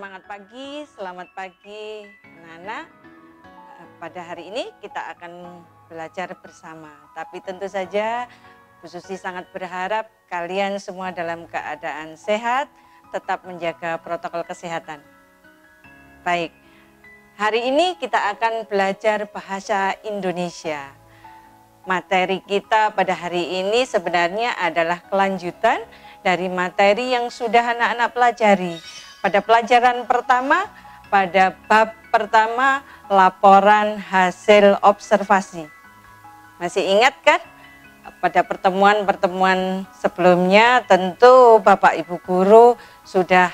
Semangat pagi, selamat pagi anak-anak. Pada hari ini kita akan belajar bersama. Tapi tentu saja Bu Susi sangat berharap kalian semua dalam keadaan sehat, tetap menjaga protokol kesehatan. Baik, hari ini kita akan belajar bahasa Indonesia. Materi kita pada hari ini sebenarnya adalah kelanjutan dari materi yang sudah anak-anak pelajari. Pada pelajaran pertama, pada bab pertama, laporan hasil observasi. Masih ingat kan? Pada pertemuan-pertemuan sebelumnya tentu Bapak Ibu Guru sudah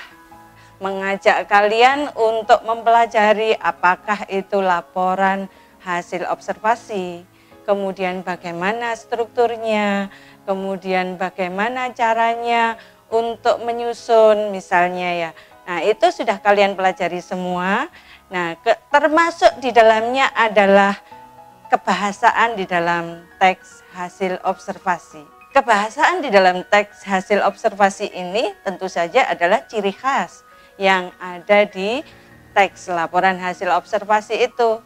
mengajak kalian untuk mempelajari apakah itu laporan hasil observasi, kemudian bagaimana strukturnya, kemudian bagaimana caranya untuk menyusun misalnya ya. Nah, itu sudah kalian pelajari semua. Nah, termasuk di dalamnya adalah kebahasaan di dalam teks hasil observasi. Kebahasaan di dalam teks hasil observasi ini tentu saja adalah ciri khas yang ada di teks laporan hasil observasi itu.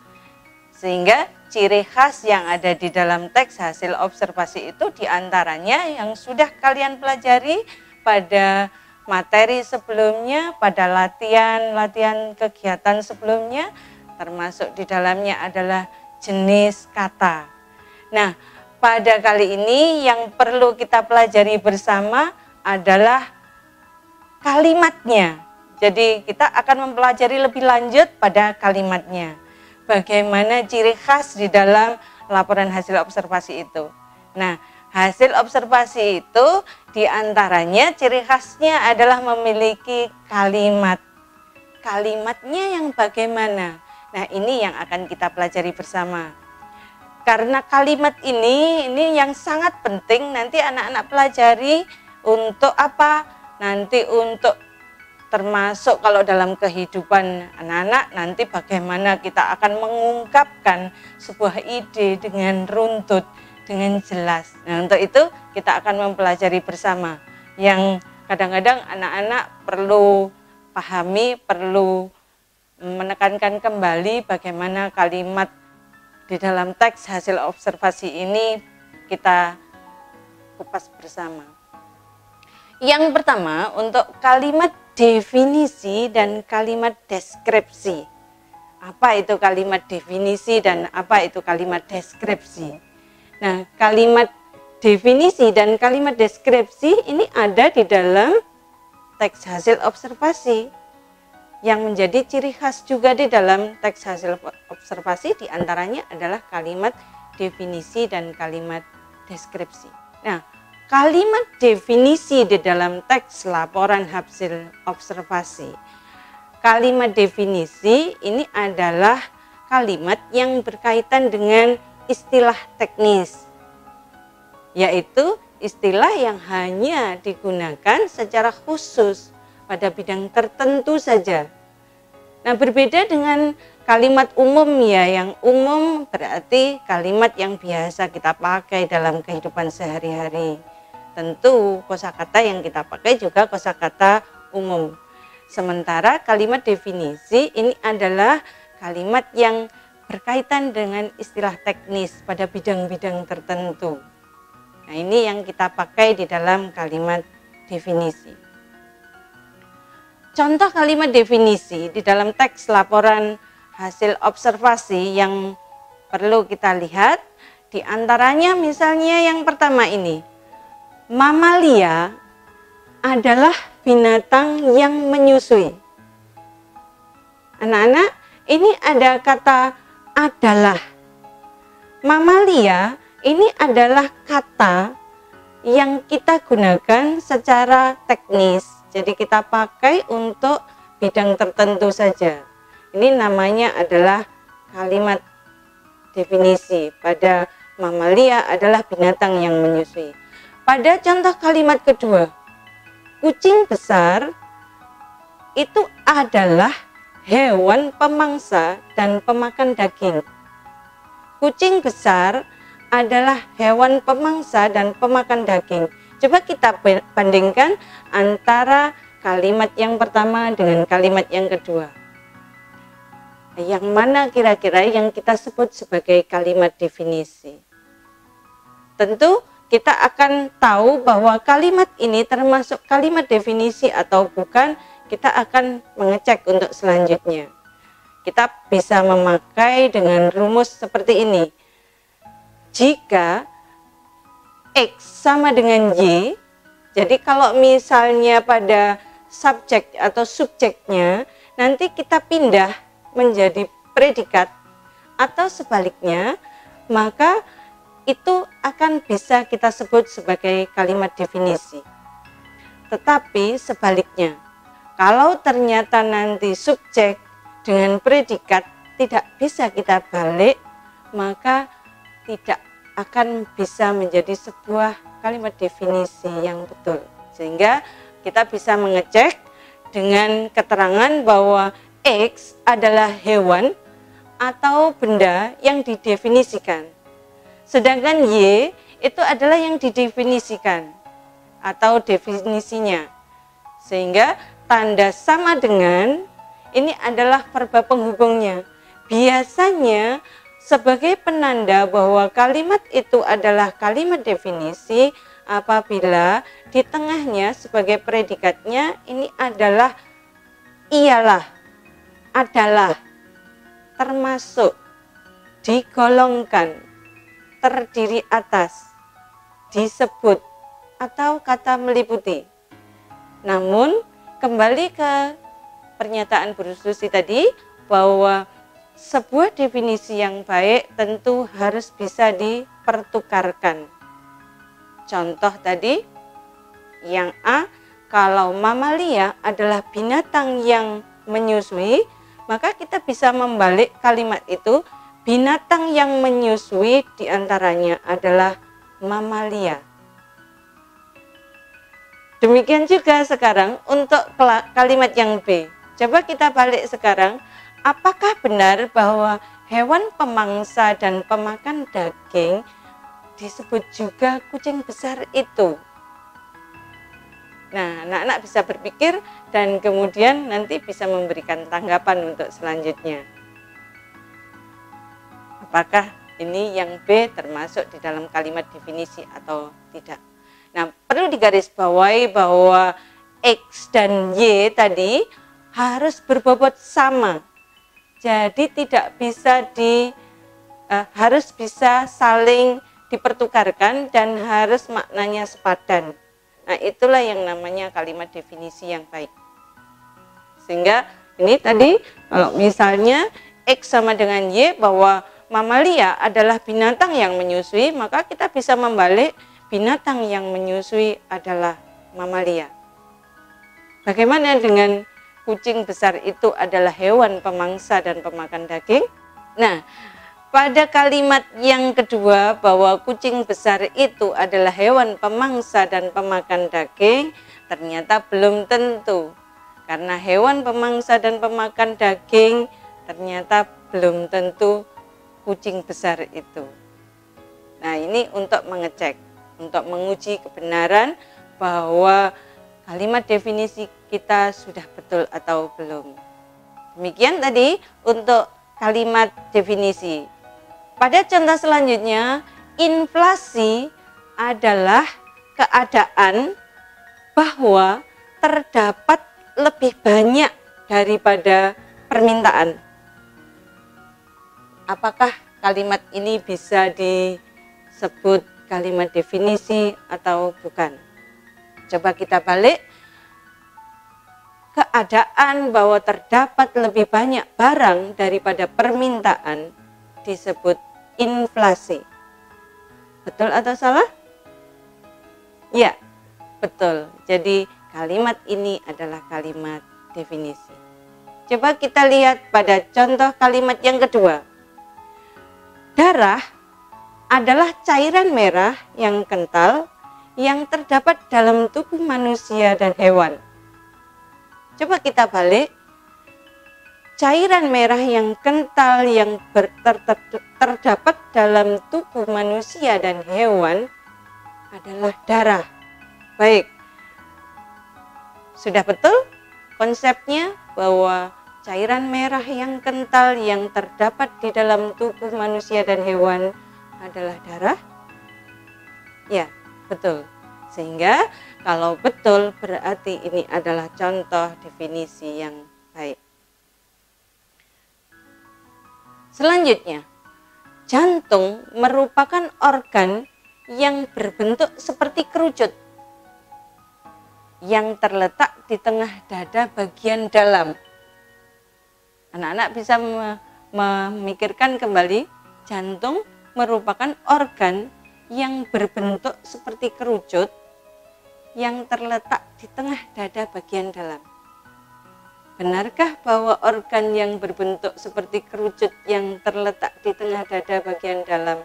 Sehingga ciri khas yang ada di dalam teks hasil observasi itu diantaranya yang sudah kalian pelajari pada materi sebelumnya, pada latihan kegiatan sebelumnya, termasuk di dalamnya adalah jenis kata. Nah, pada kali ini yang perlu kita pelajari bersama adalah kalimatnya. Jadi kita akan mempelajari lebih lanjut pada kalimatnya. Bagaimana ciri khas di dalam laporan hasil observasi itu. Nah, hasil observasi itu diantaranya ciri khasnya adalah memiliki kalimat. Kalimatnya yang bagaimana? Nah, ini yang akan kita pelajari bersama. Karena kalimat ini yang sangat penting nanti anak-anak pelajari untuk apa? Nanti untuk termasuk kalau dalam kehidupan anak-anak nanti bagaimana kita akan mengungkapkan sebuah ide dengan runtut, dengan jelas. Nah, untuk itu kita akan mempelajari bersama yang kadang-kadang anak-anak perlu pahami, perlu menekankan kembali bagaimana kalimat di dalam teks hasil observasi ini kita kupas bersama. Yang pertama untuk kalimat definisi dan kalimat deskripsi. Apa itu kalimat definisi dan apa itu kalimat deskripsi? Nah, kalimat definisi dan kalimat deskripsi ini ada di dalam teks hasil observasi. Yang menjadi ciri khas juga di dalam teks hasil observasi diantaranya adalah kalimat definisi dan kalimat deskripsi. Nah, kalimat definisi di dalam teks laporan hasil observasi. Kalimat definisi ini adalah kalimat yang berkaitan dengan istilah teknis, yaitu istilah yang hanya digunakan secara khusus pada bidang tertentu saja. Nah, berbeda dengan kalimat umum ya, yang umum berarti kalimat yang biasa kita pakai dalam kehidupan sehari-hari. Tentu kosakata yang kita pakai juga kosakata umum. Sementara kalimat definisi ini adalah kalimat yang berkaitan dengan istilah teknis pada bidang-bidang tertentu. Nah, ini yang kita pakai di dalam kalimat definisi. Contoh kalimat definisi di dalam teks laporan hasil observasi yang perlu kita lihat, di antaranya misalnya yang pertama ini. Mamalia adalah binatang yang menyusui. Anak-anak, ini ada kata adalah. Mamalia ini adalah kata yang kita gunakan secara teknis. Jadi kita pakai untuk bidang tertentu saja. Ini namanya adalah kalimat definisi. Pada mamalia adalah binatang yang menyusui. Pada contoh kalimat kedua, kucing besar itu adalah hewan pemangsa dan pemakan daging. Kucing besar adalah hewan pemangsa dan pemakan daging. Coba kita bandingkan antara kalimat yang pertama dengan kalimat yang kedua. Yang mana kira-kira yang kita sebut sebagai kalimat definisi? Tentu kita akan tahu bahwa kalimat ini termasuk kalimat definisi atau bukan, kita akan mengecek untuk selanjutnya. Kita bisa memakai dengan rumus seperti ini. Jika X sama dengan Y, jadi kalau misalnya pada subjek atau subjeknya nanti kita pindah menjadi predikat atau sebaliknya, maka itu akan bisa kita sebut sebagai kalimat definisi. Tetapi sebaliknya, kalau ternyata nanti subjek dengan predikat tidak bisa kita balik, maka tidak akan bisa menjadi sebuah kalimat definisi yang betul. Sehingga kita bisa mengecek dengan keterangan bahwa X adalah hewan atau benda yang didefinisikan. Sedangkan Y itu adalah yang didefinisikan atau definisinya. Sehingga tanda sama dengan ini adalah verba penghubungnya. Biasanya sebagai penanda bahwa kalimat itu adalah kalimat definisi apabila di tengahnya sebagai predikatnya ini adalah ialah, adalah, termasuk, digolongkan, terdiri atas, disebut, atau kata meliputi. Namun kembali ke pernyataan Bu Susi tadi bahwa sebuah definisi yang baik tentu harus bisa dipertukarkan. Contoh tadi yang A, kalau mamalia adalah binatang yang menyusui, maka kita bisa membalik kalimat itu, binatang yang menyusui diantaranya adalah mamalia. Demikian juga sekarang untuk kalimat yang B. Coba kita balik sekarang. Apakah benar bahwa hewan pemangsa dan pemakan daging disebut juga kucing besar itu? Nah, anak-anak bisa berpikir dan kemudian nanti bisa memberikan tanggapan untuk selanjutnya. Apakah ini yang B termasuk di dalam kalimat definisi atau tidak? Nah, perlu digarisbawahi bahwa X dan Y tadi harus berbobot sama. Jadi tidak bisa harus bisa saling dipertukarkan dan harus maknanya sepadan. Nah, itulah yang namanya kalimat definisi yang baik. Sehingga ini tadi kalau misalnya X sama dengan Y bahwa mamalia adalah binatang yang menyusui, maka kita bisa membalik binatang yang menyusui adalah mamalia. Bagaimana dengan kucing besar itu adalah hewan pemangsa dan pemakan daging? Nah, pada kalimat yang kedua bahwa kucing besar itu adalah hewan pemangsa dan pemakan daging, ternyata belum tentu. Karena hewan pemangsa dan pemakan daging ternyata belum tentu kucing besar itu. Nah, ini untuk mengecek, untuk menguji kebenaran bahwa kalimat definisi kita sudah betul atau belum. Demikian tadi untuk kalimat definisi. Pada contoh selanjutnya, inflasi adalah keadaan bahwa terdapat lebih banyak daripada permintaan. Apakah kalimat ini bisa disebut kalimat definisi atau bukan? Coba kita balik. Keadaan bahwa terdapat lebih banyak barang daripada permintaan disebut inflasi. Betul atau salah? Ya, betul. Jadi kalimat ini adalah kalimat definisi. Coba kita lihat pada contoh kalimat yang kedua. Darah adalah cairan merah yang kental yang terdapat dalam tubuh manusia dan hewan. Coba kita balik. Cairan merah yang kental yang terdapat dalam tubuh manusia dan hewan adalah darah. Baik. Sudah betul konsepnya bahwa cairan merah yang kental yang terdapat di dalam tubuh manusia dan hewan adalah darah? Ya, betul. Sehingga kalau betul berarti ini adalah contoh definisi yang baik. Selanjutnya, jantung merupakan organ yang berbentuk seperti kerucut yang terletak di tengah dada bagian dalam. Anak-anak bisa memikirkan kembali, jantung merupakan organ yang berbentuk seperti kerucut yang terletak di tengah dada bagian dalam. Benarkah bahwa organ yang berbentuk seperti kerucut yang terletak di tengah dada bagian dalam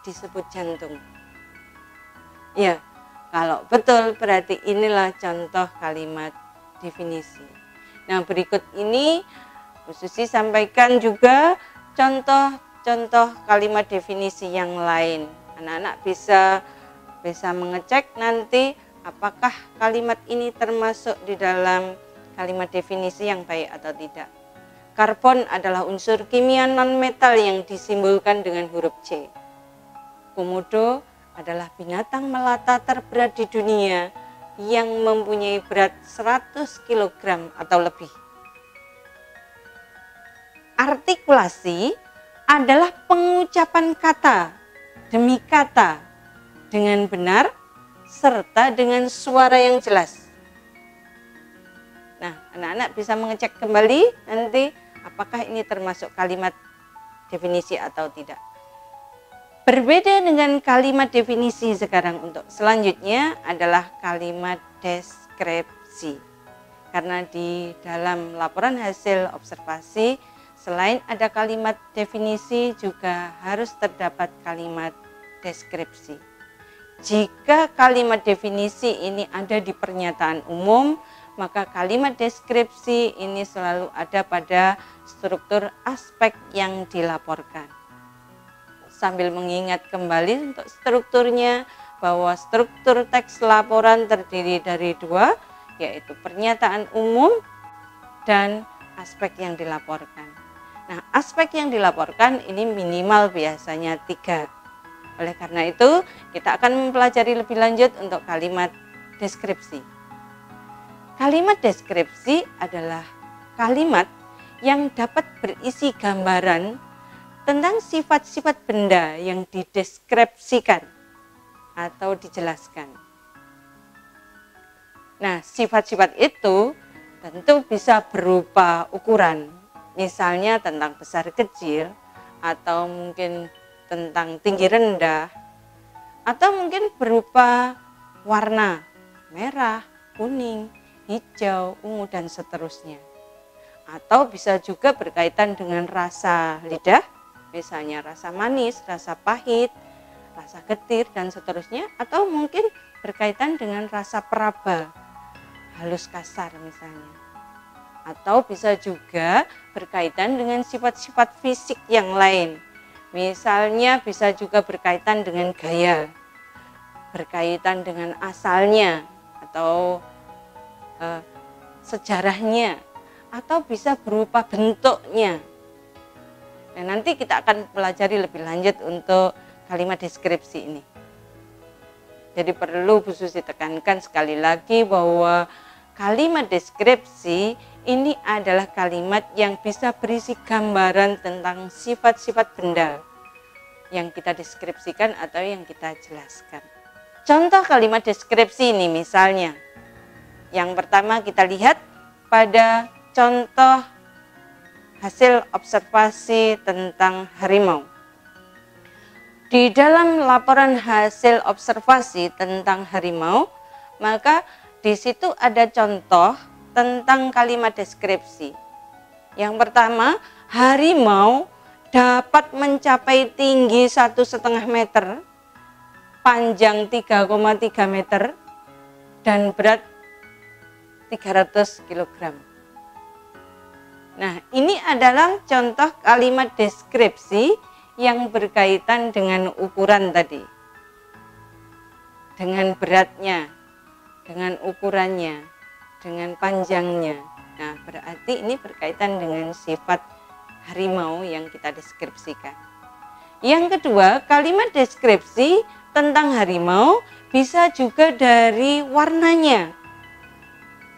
disebut jantung? Ya, kalau betul berarti inilah contoh kalimat definisi. Nah, berikut ini Bu Susi sampaikan juga contoh-contoh kalimat definisi yang lain. Anak-anak bisa mengecek nanti apakah kalimat ini termasuk di dalam kalimat definisi yang baik atau tidak. Karbon adalah unsur kimia non-metal yang disimbolkan dengan huruf C. Komodo adalah binatang melata terberat di dunia yang mempunyai berat 100 kg atau lebih. Artikulasi adalah pengucapan kata demi kata dengan benar serta dengan suara yang jelas. Nah, anak-anak bisa mengecek kembali nanti apakah ini termasuk kalimat definisi atau tidak. Berbeda dengan kalimat definisi sekarang untuk selanjutnya adalah kalimat deskripsi. Karena di dalam laporan hasil observasi selain ada kalimat definisi juga harus terdapat kalimat deskripsi. Jika kalimat definisi ini ada di pernyataan umum, maka kalimat deskripsi ini selalu ada pada struktur aspek yang dilaporkan. Sambil mengingat kembali untuk strukturnya, bahwa struktur teks laporan terdiri dari dua, yaitu pernyataan umum dan aspek yang dilaporkan. Nah, aspek yang dilaporkan ini minimal biasanya 3. Oleh karena itu, kita akan mempelajari lebih lanjut untuk kalimat deskripsi. Kalimat deskripsi adalah kalimat yang dapat berisi gambaran tentang sifat-sifat benda yang dideskripsikan atau dijelaskan. Nah, sifat-sifat itu tentu bisa berupa ukuran, misalnya tentang besar kecil, atau mungkin tentang tinggi rendah, atau mungkin berupa warna merah, kuning, hijau, ungu, dan seterusnya. Atau bisa juga berkaitan dengan rasa lidah, misalnya rasa manis, rasa pahit, rasa getir, dan seterusnya. Atau mungkin berkaitan dengan rasa peraba, halus kasar misalnya. Atau bisa juga berkaitan dengan sifat-sifat fisik yang lain. Misalnya bisa juga berkaitan dengan gaya, berkaitan dengan asalnya, atau sejarahnya, atau bisa berupa bentuknya. Nah, nanti kita akan pelajari lebih lanjut untuk kalimat deskripsi ini. Jadi perlu Bu Susi tekankan sekali lagi bahwa kalimat deskripsi ini adalah kalimat yang bisa berisi gambaran tentang sifat-sifat benda yang kita deskripsikan atau yang kita jelaskan. Contoh kalimat deskripsi ini misalnya, yang pertama kita lihat pada contoh hasil observasi tentang harimau. Di dalam laporan hasil observasi tentang harimau, maka di situ ada contoh tentang kalimat deskripsi. Yang pertama, harimau dapat mencapai tinggi 1,5 meter, panjang 3,3 meter, dan berat 300 kg. Nah, ini adalah contoh kalimat deskripsi yang berkaitan dengan ukuran tadi. Dengan beratnya, dengan ukurannya, dengan panjangnya. Nah, berarti ini berkaitan dengan sifat harimau yang kita deskripsikan. Yang kedua, kalimat deskripsi tentang harimau bisa juga dari warnanya.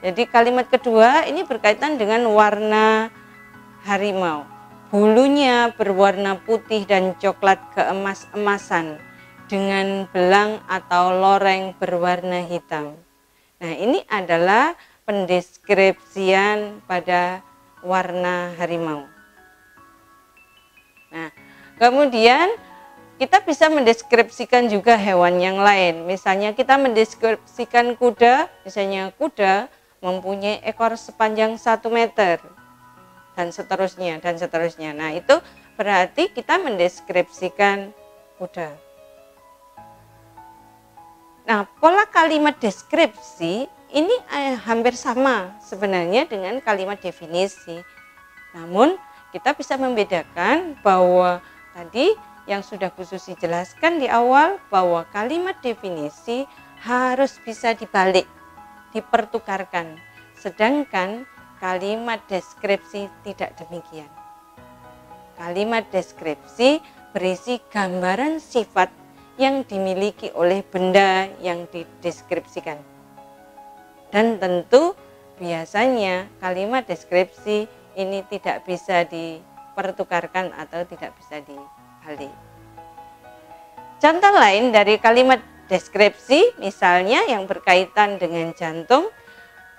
Jadi kalimat kedua ini berkaitan dengan warna harimau. Bulunya berwarna putih dan coklat keemas-emasan dengan belang atau loreng berwarna hitam. Nah, ini adalah pendeskripsian pada warna harimau. Nah, kemudian kita bisa mendeskripsikan juga hewan yang lain. Misalnya kita mendeskripsikan kuda, misalnya kuda mempunyai ekor sepanjang 1 meter dan seterusnya dan seterusnya. Nah, itu berarti kita mendeskripsikan kuda. Nah, pola kalimat deskripsi ini hampir sama sebenarnya dengan kalimat definisi. Namun kita bisa membedakan bahwa tadi yang sudah Bu Susi jelaskan di awal bahwa kalimat definisi harus bisa dibalik, dipertukarkan. Sedangkan kalimat deskripsi tidak demikian. Kalimat deskripsi berisi gambaran sifat yang dimiliki oleh benda yang dideskripsikan. Dan tentu biasanya kalimat deskripsi ini tidak bisa dipertukarkan atau tidak bisa dibalik. Contoh lain dari kalimat deskripsi misalnya yang berkaitan dengan jantung.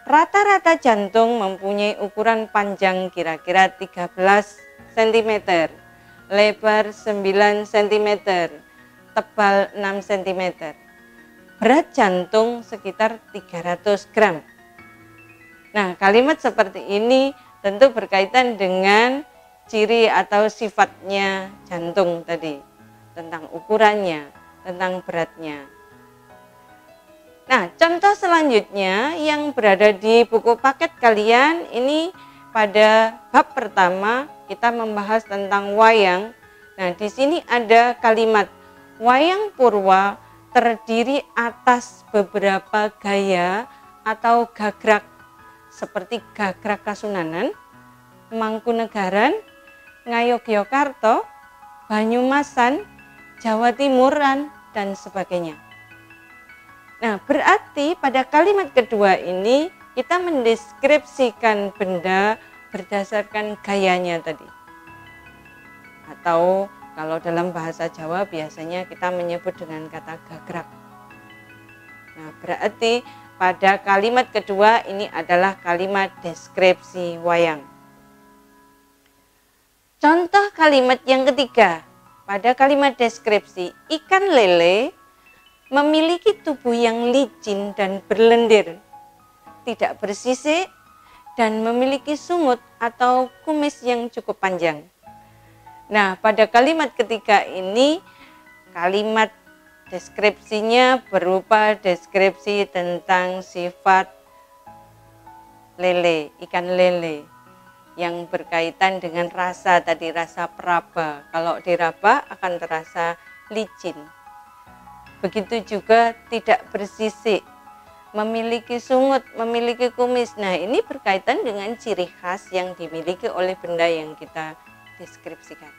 Rata-rata jantung mempunyai ukuran panjang kira-kira 13 cm, lebar 9 cm, tebal 6 cm. Berat jantung sekitar 300 gram. Nah, kalimat seperti ini tentu berkaitan dengan ciri atau sifatnya jantung tadi, tentang ukurannya, tentang beratnya. Nah, contoh selanjutnya yang berada di buku paket kalian ini pada bab pertama kita membahas tentang wayang. Nah, di sini ada kalimat wayang purwa terdiri atas beberapa gaya atau gagrak seperti gagrak Kasunanan, Mangkunegaran, Ngayogyakarta, Banyumasan, Jawa Timuran, dan sebagainya. Nah, berarti pada kalimat kedua ini kita mendeskripsikan benda berdasarkan gayanya tadi. Atau kalau dalam bahasa Jawa biasanya kita menyebut dengan kata gagrak. Nah, berarti pada kalimat kedua ini adalah kalimat deskripsi wayang. Contoh kalimat yang ketiga, pada kalimat deskripsi, ikan lele memiliki tubuh yang licin dan berlendir, tidak bersisik, dan memiliki sungut atau kumis yang cukup panjang. Nah, pada kalimat ketiga ini, kalimat deskripsinya berupa deskripsi tentang sifat lele, ikan lele, yang berkaitan dengan rasa tadi, rasa peraba. Kalau diraba akan terasa licin. Begitu juga tidak bersisik, memiliki sungut, memiliki kumis. Nah, ini berkaitan dengan ciri khas yang dimiliki oleh benda yang kita deskripsikan.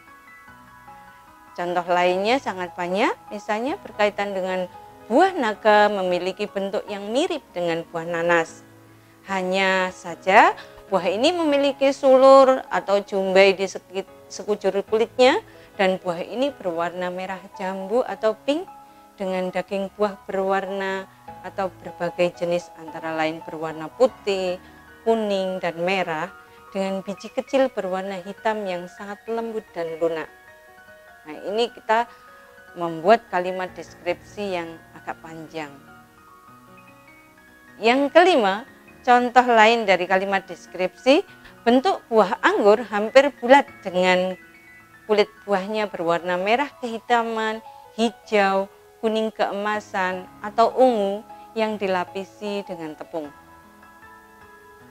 Contoh lainnya sangat banyak, misalnya berkaitan dengan buah naga memiliki bentuk yang mirip dengan buah nanas. Hanya saja buah ini memiliki sulur atau jumbai di sekujur kulitnya, dan buah ini berwarna merah jambu atau pink, dengan daging buah berwarna atau berbagai jenis antara lain berwarna putih, kuning, dan merah dengan biji kecil berwarna hitam yang sangat lembut dan lunak. Nah, ini kita membuat kalimat deskripsi yang agak panjang. Yang kelima, contoh lain dari kalimat deskripsi, bentuk buah anggur hampir bulat dengan kulit buahnya berwarna merah kehitaman, hijau, kuning keemasan, atau ungu yang dilapisi dengan tepung.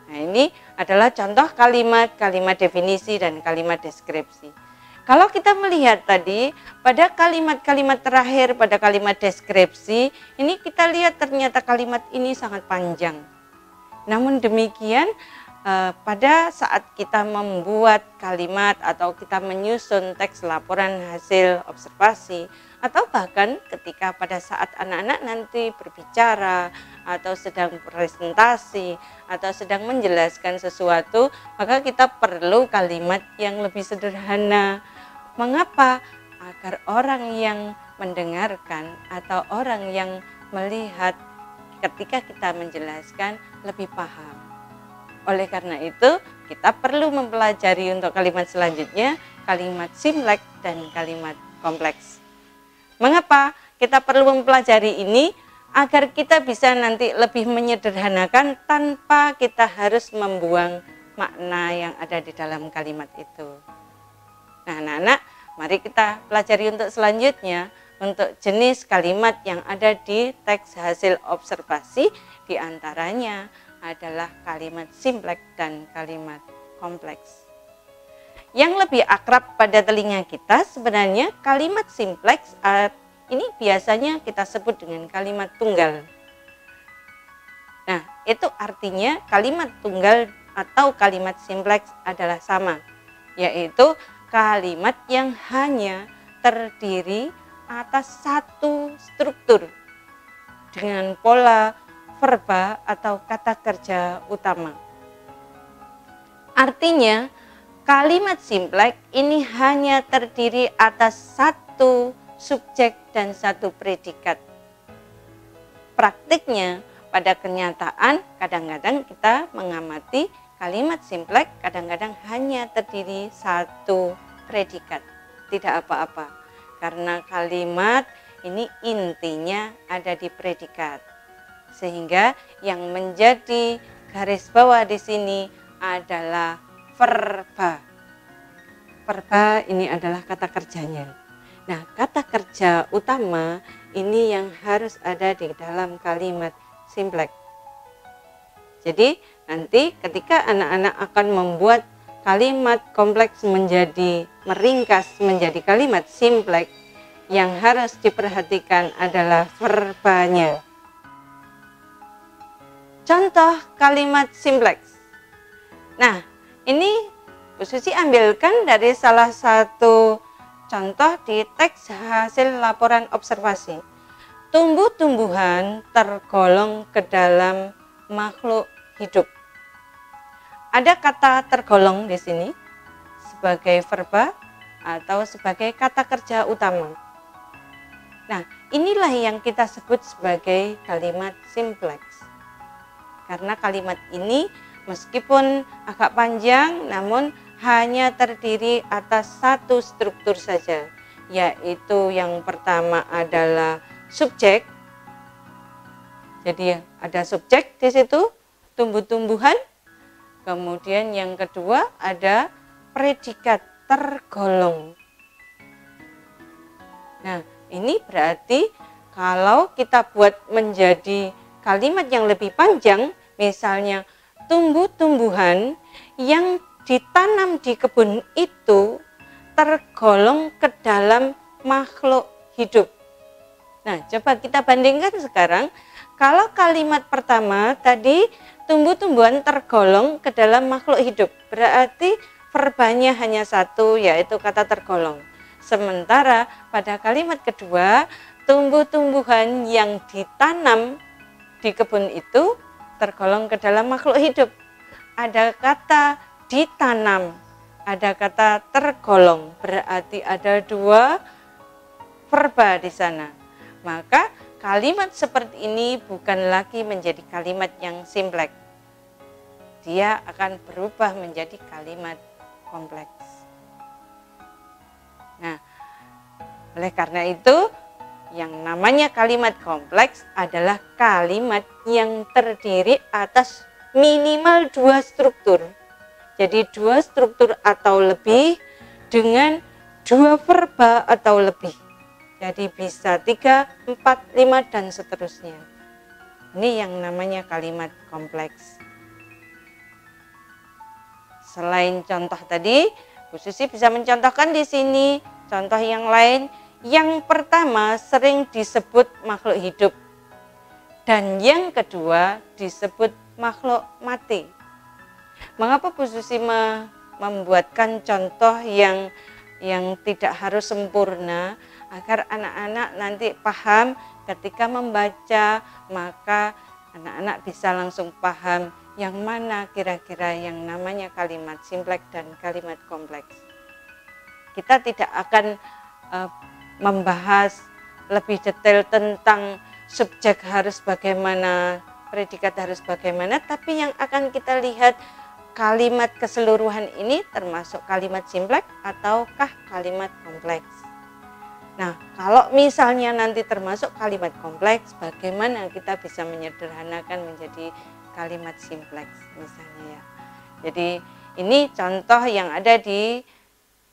Nah, ini adalah contoh kalimat definisi dan kalimat deskripsi. Kalau kita melihat tadi, pada kalimat-kalimat terakhir, pada kalimat deskripsi, ini kita lihat ternyata kalimat ini sangat panjang. Namun demikian, pada saat kita membuat kalimat atau kita menyusun teks laporan hasil observasi, atau bahkan ketika pada saat anak-anak nanti berbicara atau sedang presentasi atau sedang menjelaskan sesuatu, maka kita perlu kalimat yang lebih sederhana. Mengapa? Agar orang yang mendengarkan atau orang yang melihat ketika kita menjelaskan lebih paham. Oleh karena itu, kita perlu mempelajari untuk kalimat selanjutnya, kalimat simpleks dan kalimat kompleks. Mengapa kita perlu mempelajari ini? Agar kita bisa nanti lebih menyederhanakan tanpa kita harus membuang makna yang ada di dalam kalimat itu. Nah, anak-anak, mari kita pelajari untuk selanjutnya, untuk jenis kalimat yang ada di teks hasil observasi, diantaranya adalah kalimat simpleks dan kalimat kompleks. Yang lebih akrab pada telinga kita sebenarnya kalimat simpleks ini biasanya kita sebut dengan kalimat tunggal. Nah, itu artinya kalimat tunggal atau kalimat simpleks adalah sama, yaitu kalimat yang hanya terdiri atas satu struktur dengan pola verba atau kata kerja utama. Artinya, kalimat simpleks ini hanya terdiri atas satu subjek dan satu predikat. Praktiknya, pada kenyataan kadang-kadang kita mengamati kalimat simpleks kadang-kadang hanya terdiri satu predikat. Tidak apa-apa, karena kalimat ini intinya ada di predikat. Sehingga yang menjadi garis bawah di sini adalah verba. Verba ini adalah kata kerjanya. Nah, kata kerja utama ini yang harus ada di dalam kalimat simpleks. Jadi, nanti ketika anak-anak akan membuat kalimat kompleks meringkas menjadi kalimat simpleks, yang harus diperhatikan adalah verbanya. Contoh kalimat simpleks. Nah, ini Bu Susi ambilkan dari salah satu contoh di teks hasil laporan observasi. Tumbuh-tumbuhan tergolong ke dalam makhluk hidup. Ada kata tergolong di sini sebagai verba atau sebagai kata kerja utama. Nah, inilah yang kita sebut sebagai kalimat simpleks. Karena kalimat ini meskipun agak panjang namun hanya terdiri atas satu struktur saja, yaitu yang pertama adalah subjek. Jadi ada subjek di situ, tumbuh-tumbuhan. Kemudian yang kedua ada predikat tergolong. Nah, ini berarti kalau kita buat menjadi kalimat yang lebih panjang, misalnya tumbuh-tumbuhan yang ditanam di kebun itu tergolong ke dalam makhluk hidup. Nah, coba kita bandingkan sekarang. Kalau kalimat pertama tadi tumbuh-tumbuhan tergolong ke dalam makhluk hidup, berarti verbanya hanya satu, yaitu kata tergolong. Sementara pada kalimat kedua, tumbuh-tumbuhan yang ditanam di kebun itu tergolong ke dalam makhluk hidup. Ada kata ditanam, ada kata tergolong, berarti ada dua verba di sana. Maka kalimat seperti ini bukan lagi menjadi kalimat yang simpleks. Dia akan berubah menjadi kalimat kompleks. Nah, oleh karena itu, yang namanya kalimat kompleks adalah kalimat yang terdiri atas minimal dua struktur. Jadi dua struktur atau lebih dengan dua verba atau lebih. Jadi bisa 3, 4, 5 dan seterusnya. Ini yang namanya kalimat kompleks. Selain contoh tadi, Bu Susi bisa mencontohkan di sini contoh yang lain. Yang pertama sering disebut makhluk hidup dan yang kedua disebut makhluk mati. Mengapa Bu Susi membuatkan contoh yang tidak harus sempurna, agar anak-anak nanti paham ketika membaca, maka anak-anak bisa langsung paham yang mana kira-kira yang namanya kalimat simpleks dan kalimat kompleks. Kita tidak akan membahas lebih detail tentang subjek harus bagaimana, predikat harus bagaimana, tapi yang akan kita lihat kalimat keseluruhan ini termasuk kalimat simpleks ataukah kalimat kompleks. Nah, kalau misalnya nanti termasuk kalimat kompleks, bagaimana kita bisa menyederhanakan menjadi kalimat simpleks misalnya ya. Jadi ini contoh yang ada di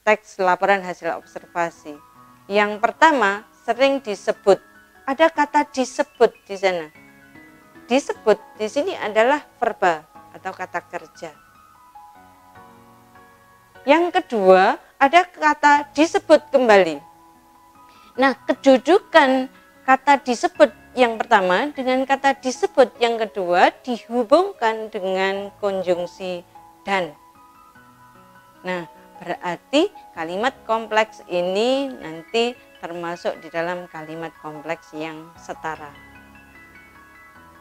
teks laporan hasil observasi. Yang pertama sering disebut, ada kata disebut di sana. Disebut di sini adalah verba atau kata kerja. Yang kedua ada kata disebut kembali. Nah, kedudukan kata disebut yang pertama dengan kata disebut yang kedua dihubungkan dengan konjungsi dan. Nah, berarti kalimat kompleks ini nanti termasuk di dalam kalimat kompleks yang setara.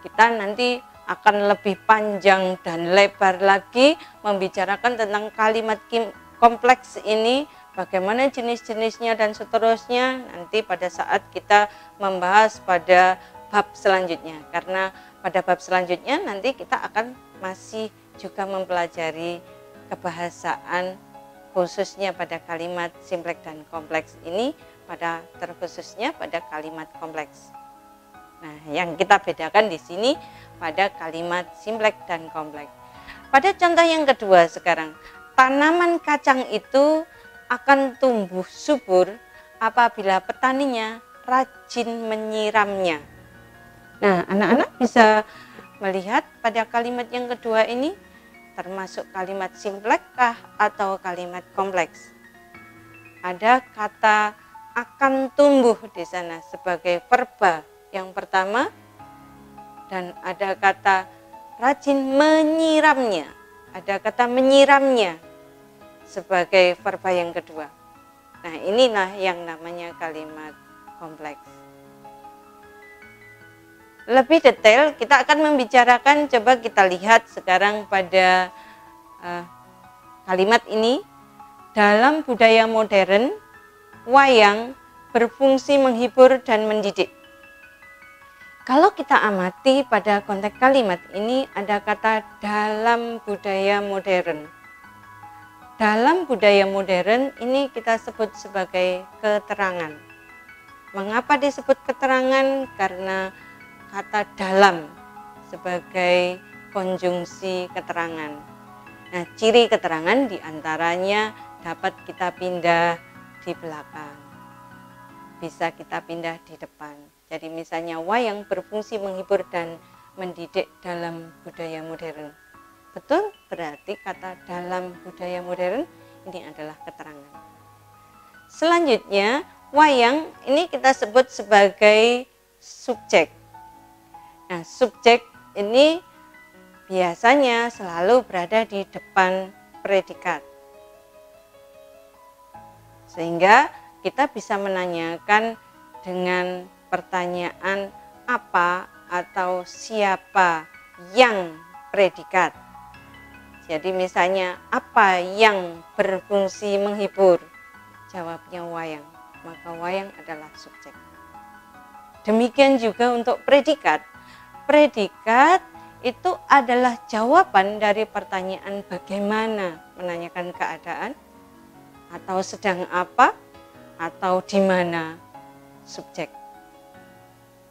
Kita nanti akan lebih panjang dan lebar lagi membicarakan tentang kalimat kompleks ini, bagaimana jenis-jenisnya dan seterusnya nanti pada saat kita membahas pada bab selanjutnya. Karena pada bab selanjutnya nanti kita akan masih juga mempelajari kebahasaan khususnya pada kalimat simpleks dan kompleks ini, terkhususnya pada kalimat kompleks. Nah, yang kita bedakan di sini pada kalimat simpleks dan kompleks. Pada contoh yang kedua sekarang, tanaman kacang itu akan tumbuh subur apabila petaninya rajin menyiramnya. Nah, anak-anak bisa melihat pada kalimat yang kedua ini termasuk kalimat simpleks kah atau kalimat kompleks? Ada kata akan tumbuh di sana sebagai verba yang pertama, dan ada kata rajin menyiramnya, ada kata menyiramnya sebagai verba yang kedua. Nah, inilah yang namanya kalimat kompleks. Lebih detail kita akan membicarakan, coba kita lihat sekarang pada kalimat ini. Dalam budaya modern, wayang berfungsi menghibur dan mendidik. Kalau kita amati pada konteks kalimat ini ada kata dalam budaya modern. Dalam budaya modern ini kita sebut sebagai keterangan. Mengapa disebut keterangan? Karena kata dalam sebagai konjungsi keterangan. Nah, ciri keterangan diantaranya dapat kita pindah di belakang, bisa kita pindah di depan. Jadi misalnya wayang berfungsi menghibur dan mendidik dalam budaya modern. Betul, berarti kata dalam budaya modern ini adalah keterangan. Selanjutnya, wayang ini kita sebut sebagai subjek. Nah, subjek ini biasanya selalu berada di depan predikat. Sehingga kita bisa menanyakan dengan pertanyaan apa atau siapa yang predikat. Jadi misalnya apa yang berfungsi menghibur? Jawabnya wayang, maka wayang adalah subjek. Demikian juga untuk predikat. Predikat itu adalah jawaban dari pertanyaan bagaimana, menanyakan keadaan, atau sedang apa, atau di mana, subjek.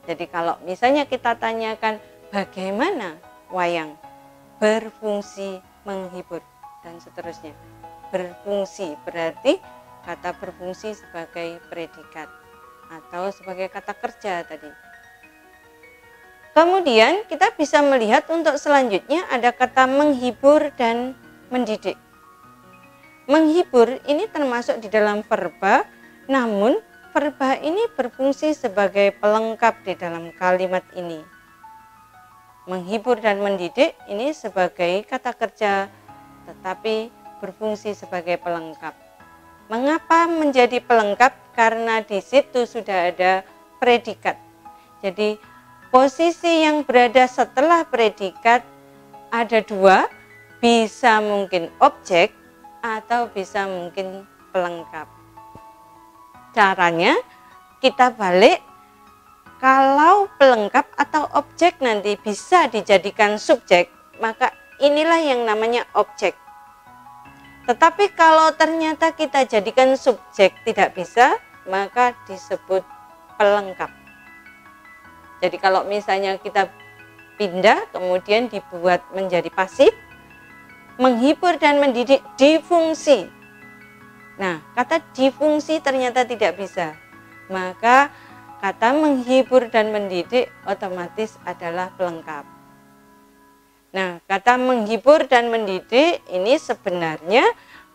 Jadi kalau misalnya kita tanyakan bagaimana wayang berfungsi menghibur dan seterusnya. Berfungsi berarti kata berfungsi sebagai predikat atau sebagai kata kerja tadi. Kemudian kita bisa melihat untuk selanjutnya ada kata menghibur dan mendidik. Menghibur ini termasuk di dalam verba, namun verba ini berfungsi sebagai pelengkap di dalam kalimat ini. menghibur dan mendidik ini sebagai kata kerja tetapi berfungsi sebagai pelengkap. Mengapa menjadi pelengkap? Karena di situ sudah ada predikat. Jadi posisi yang berada setelah predikat ada dua, bisa mungkin objek atau bisa mungkin pelengkap. Caranya kita balik, kalau pelengkap atau objek nanti bisa dijadikan subjek, maka inilah yang namanya objek. Tetapi kalau ternyata kita jadikan subjek tidak bisa, maka disebut pelengkap. Jadi kalau misalnya kita pindah kemudian dibuat menjadi pasif, menghibur dan mendidik difungsi. Nah, kata difungsi ternyata tidak bisa. Maka kata menghibur dan mendidik otomatis adalah pelengkap. Nah, kata menghibur dan mendidik ini sebenarnya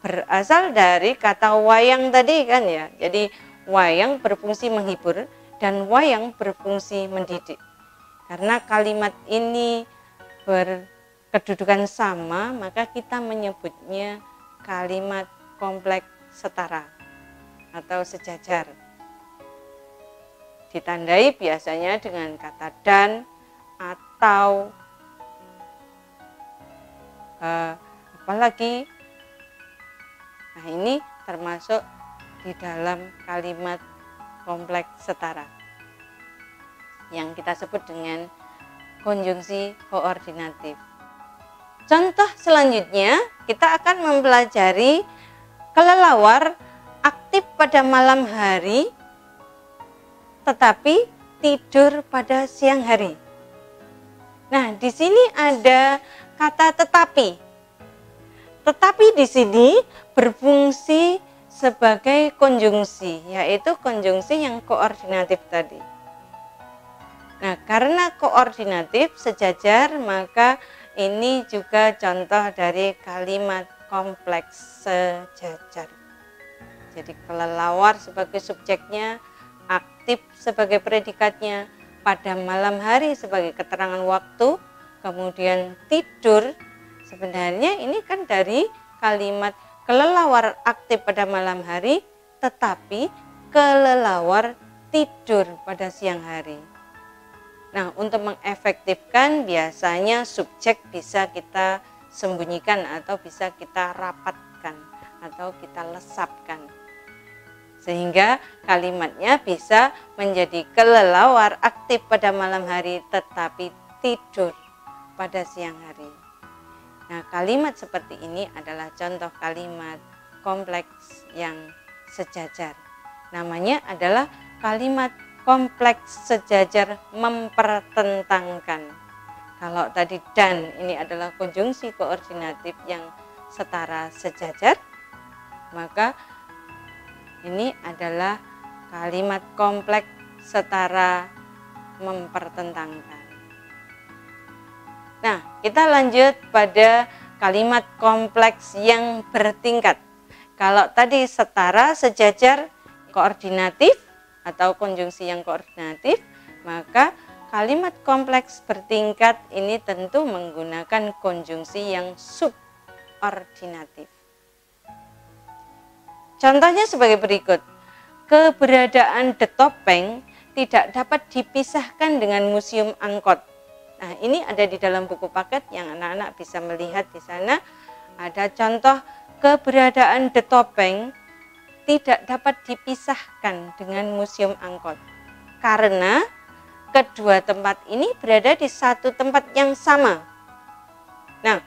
berasal dari kata wayang tadi kan ya. Jadi wayang berfungsi menghibur dan wayang berfungsi mendidik. Karena kalimat ini berkedudukan sama, maka kita menyebutnya kalimat kompleks setara atau sejajar. Ditandai biasanya dengan kata dan atau apalagi. Nah, ini termasuk di dalam kalimat kompleks setara yang kita sebut dengan konjungsi koordinatif. Contoh selanjutnya kita akan mempelajari kelelawar aktif pada malam hari tetapi tidur pada siang hari. Nah, di sini ada kata tetapi. Tetapi di sini berfungsi sebagai konjungsi, yaitu konjungsi yang koordinatif tadi. Nah, karena koordinatif sejajar, maka ini juga contoh dari kalimat kompleks sejajar. Jadi kelelawar sebagai subjeknya, aktif sebagai predikatnya, pada malam hari sebagai keterangan waktu, kemudian tidur. Sebenarnya ini kan dari kalimat kelelawar aktif pada malam hari, tetapi kelelawar tidur pada siang hari. Nah, untuk mengefektifkan biasanya subjek bisa kita sembunyikan atau bisa kita rapatkan atau kita lesapkan. Sehingga kalimatnya bisa menjadi kelelawar aktif pada malam hari tetapi tidur pada siang hari. Nah, kalimat seperti ini adalah contoh kalimat kompleks yang sejajar. Namanya adalah kalimat kompleks sejajar mempertentangkan. Kalau tadi dan ini adalah konjungsi koordinatif yang setara sejajar, maka ini adalah kalimat kompleks setara mempertentangkan. Nah, kita lanjut pada kalimat kompleks yang bertingkat. Kalau tadi setara, sejajar, koordinatif atau konjungsi yang koordinatif, maka kalimat kompleks bertingkat ini tentu menggunakan konjungsi yang subordinatif. Contohnya sebagai berikut. Keberadaan The Topeng tidak dapat dipisahkan dengan Museum Angkot. Nah, ini ada di dalam buku paket yang anak-anak bisa melihat di sana. Ada contoh keberadaan The Topeng tidak dapat dipisahkan dengan Museum Angkot. Karena kedua tempat ini berada di satu tempat yang sama. Nah,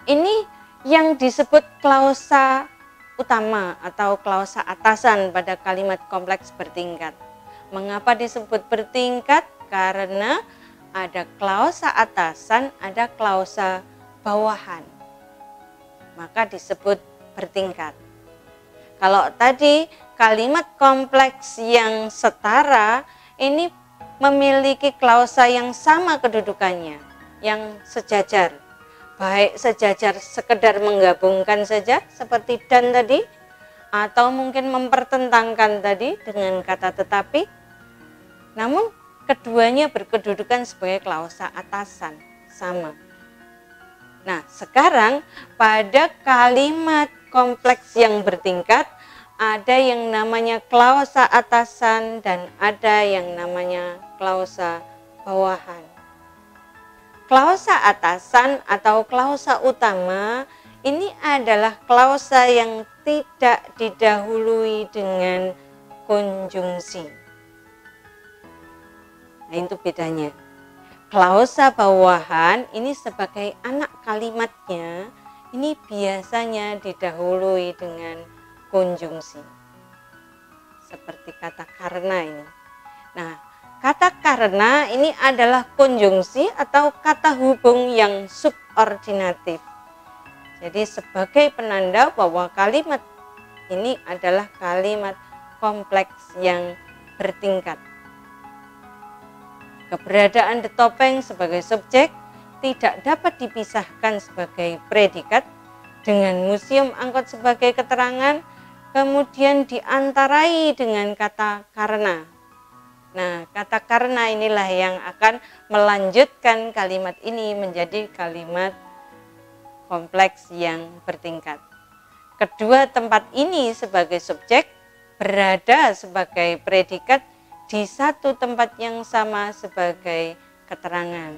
ini yang disebut klausa utama atau klausa atasan pada kalimat kompleks bertingkat. Mengapa disebut bertingkat? Karena ada klausa atasan, ada klausa bawahan. Maka disebut bertingkat. Kalau tadi kalimat kompleks yang setara ini memiliki klausa yang sama kedudukannya, yang sejajar. Baik sejajar sekedar menggabungkan saja seperti dan tadi, atau mungkin mempertentangkan tadi dengan kata tetapi. Namun keduanya berkedudukan sebagai klausa atasan, sama. Nah, sekarang pada kalimat kompleks yang bertingkat ada yang namanya klausa atasan dan ada yang namanya klausa bawahan. Klausa atasan atau klausa utama ini adalah klausa yang tidak didahului dengan konjungsi. Nah, itu bedanya. Klausa bawahan ini sebagai anak kalimatnya ini biasanya didahului dengan konjungsi. Seperti kata karena ini. Nah, kata karena ini adalah konjungsi atau kata hubung yang subordinatif. Jadi sebagai penanda bahwa kalimat ini adalah kalimat kompleks yang bertingkat. Keberadaan the topeng sebagai subjek tidak dapat dipisahkan sebagai predikat dengan museum angkot sebagai keterangan, kemudian diantarai dengan kata karena. Nah, kata karena inilah yang akan melanjutkan kalimat ini menjadi kalimat kompleks yang bertingkat. Kedua tempat ini sebagai subjek berada sebagai predikat di satu tempat yang sama sebagai keterangan.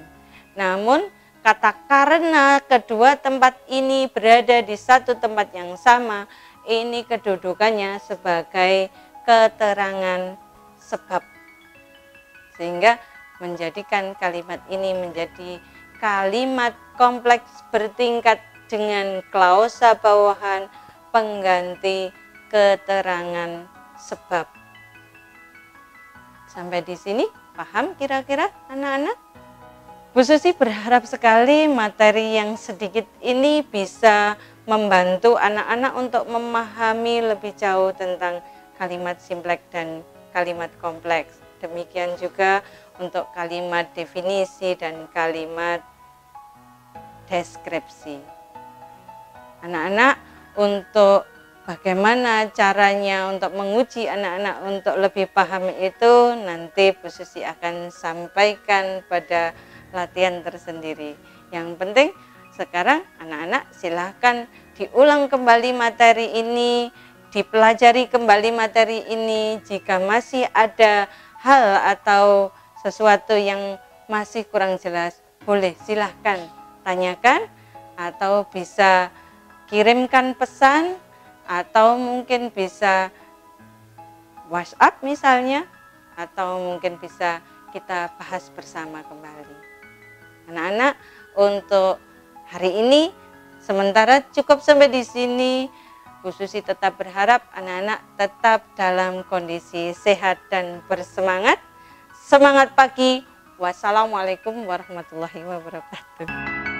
Namun kata karena kedua tempat ini berada di satu tempat yang sama, ini kedudukannya sebagai keterangan sebab. Sehingga menjadikan kalimat ini menjadi kalimat kompleks bertingkat dengan klausa bawahan pengganti keterangan sebab. Sampai di sini paham kira-kira anak-anak? Bu Susi berharap sekali materi yang sedikit ini bisa membantu anak-anak untuk memahami lebih jauh tentang kalimat simpleks dan kalimat kompleks. Demikian juga untuk kalimat definisi dan kalimat deskripsi. Anak-anak, untuk bagaimana caranya untuk menguji anak-anak untuk lebih paham itu nanti Bu Susi akan sampaikan pada latihan tersendiri. Yang penting sekarang anak-anak silahkan diulang kembali materi ini, dipelajari kembali materi ini. Jika masih ada hal atau sesuatu yang masih kurang jelas, boleh silahkan tanyakan atau bisa kirimkan pesan atau mungkin bisa WhatsApp misalnya, atau mungkin bisa kita bahas bersama kembali. Anak-anak, untuk hari ini sementara cukup sampai di sini. Bu Susi tetap berharap anak-anak tetap dalam kondisi sehat dan bersemangat. Semangat pagi. Wassalamualaikum warahmatullahi wabarakatuh.